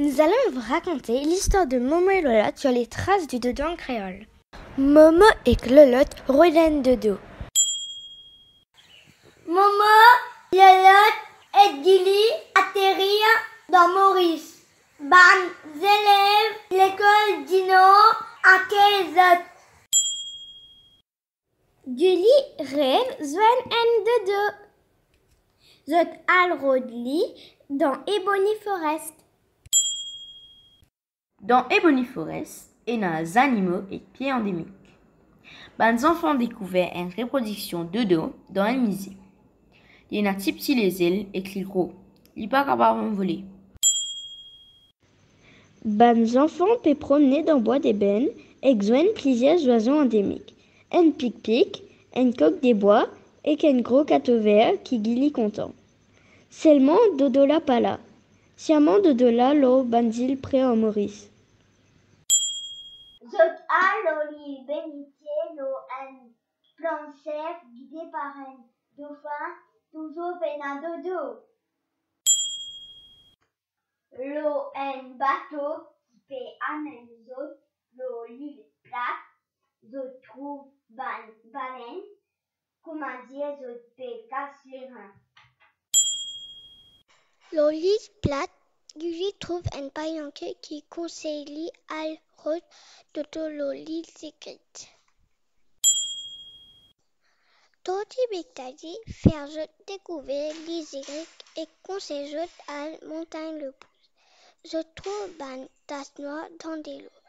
Nous allons vous raconter l'histoire de Momo et Lolotte sur les traces du dodo en créole. Momo et Lolotte reviennent de dos. Momo, Lolotte et Gilly atterrirent dans Maurice. Ban élèves l'école Dino à 15 ans. Gilly rêve zwen en dodo. Zot al rodli dans Ebony Forest. Dans Ebony Forest, il y a des animaux et pieds endémiques. Les enfants découvrent une reproduction de dodo dans un musée. Il y a des petits les ailes et les gros. Ils ne sont pas capables de voler. Les enfants peuvent promener dans le bois d'ébène et joindre plusieurs oiseaux endémiques. Un pic-pic, un coq des bois et un gros cateau vert qui guillit content. Seulement dodo la pas là. Siaman dodo la l'eau banzil près en Maurice. Zot a l'oli bénitier l'eau un plancher guidé par un dauphin toujours pena dodo. L'eau un bateau qui peut amener zot l'eau l'île plate. Zot trouve baleine. Comment dire zot peut casse les reins. L'île plate, Gulli trouve un paillanquet qui conseille à route de l'île secrète. Toti Bectadi faire découvrir les Y et conseille à montagne le pouce. Je trouve une tasse noire dans des lots.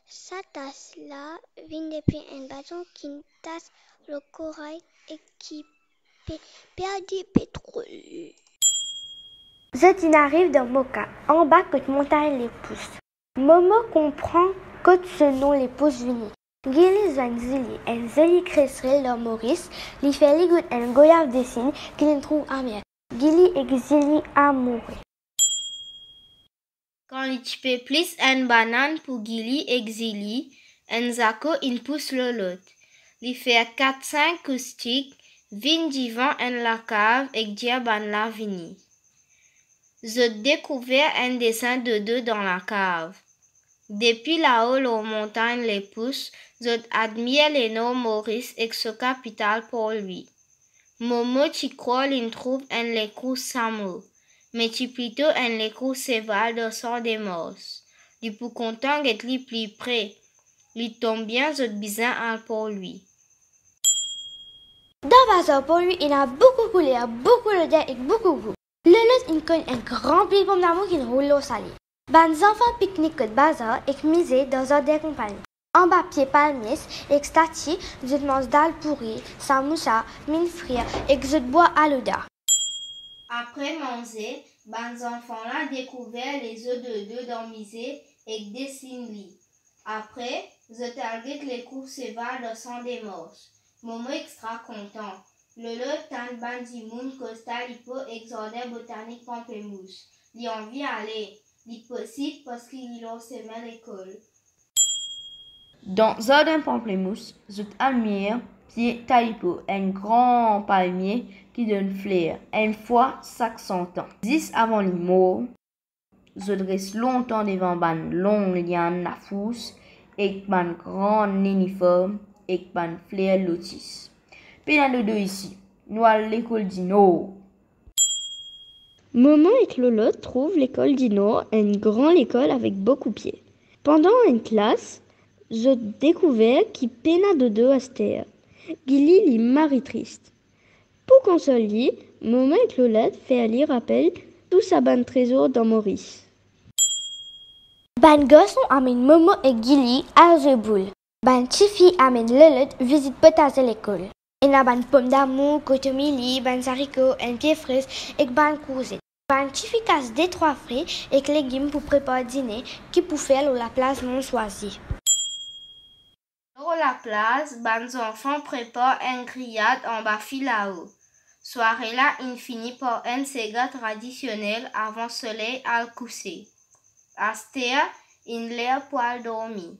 Sa tasse là vient depuis un bâton qui tasse le corail et qui perd du pétrole. Zot arrive dans Moka, en bas côte montagne les pouces. Momo comprend que ce nom les pouces unis. Gilly zwan zili, un zeli cresserelle dans Maurice, li fait ligout un goyave des signes qu'il trouve amer. Gilly et Zili amoureux. Quand il fait plus une banane pour Gilly et Zili, un zako il pousse Lolotte. Il fait 4-5 coustiques, vin divan en la cave et diaban la vini. Je découvert un dessin de deux dans la cave. Depuis là-haut, la montagne les pousse, je admire les noms Maurice et ce capital pour lui. Momo tu crois il trouve un l'écrou Samo, mais tu plutôt un l'écrou Séval de sort des morts. Il peut content d'être plus près. Il tombe bien, je bizarre pour lui. Dans Bazar, pour lui, il a beaucoup coulé, beaucoup d'odeur et beaucoup de goût. Lolotte, il connaît un grand pli de pommes d'amour qui roule au salé. Les enfants pique-niquent de Bazar et misent dans un des compagnies. En bas, pied palmiers et stati, zut mange dalle pourrie, samoussa, mine frire et zut bois à l'odeur. Après manger, les enfants là découvert les œufs de deux dans misé et dessinent-les. Après, je target les coups sévères de sang des morts. Momo extra content. Lolotte tan bandimoun costa lipo exordé botanique pamplemousse. Li envie aller. Li possible parce qu'il a semé l'école. Dans Jardin Pamplemousse, je admire pied talipo, un grand palmier qui donne fleurs, une fois chaque 100 ans. 10 avant les mots, je dresse longtemps devant ban long liane la fousse et ban grand néniforme et ban fleurs lotus. Pénal de deux ici, nous allons l'école Dino. Momo et Lolotte trouvent l'école Dino, une grande école avec beaucoup de pieds. Pendant une classe, je découvert qui pena dodo à terre. Gilly lit Marie triste. Pour consoler, Momo et Lolotte fait lire rappel tout sa bonne trésor dans Maurice. Ban garçon amène Momo et Gilly à Zeboul. Ban chifi amène Lolotte visite potager l'école. Il y a ban pomme d'amour, cotomili, ban haricots, un pied frais et ban courgette. Ban chifi casse des 3 fruits et légumes pour préparer dîner qui pour faire la place non choisie. Sur la place, les enfants préparent un grillade en bas là-haut. Soirée là, il finit par un sega traditionnel avant soleil à le coucher. À cette heure, il l'air poil dormi.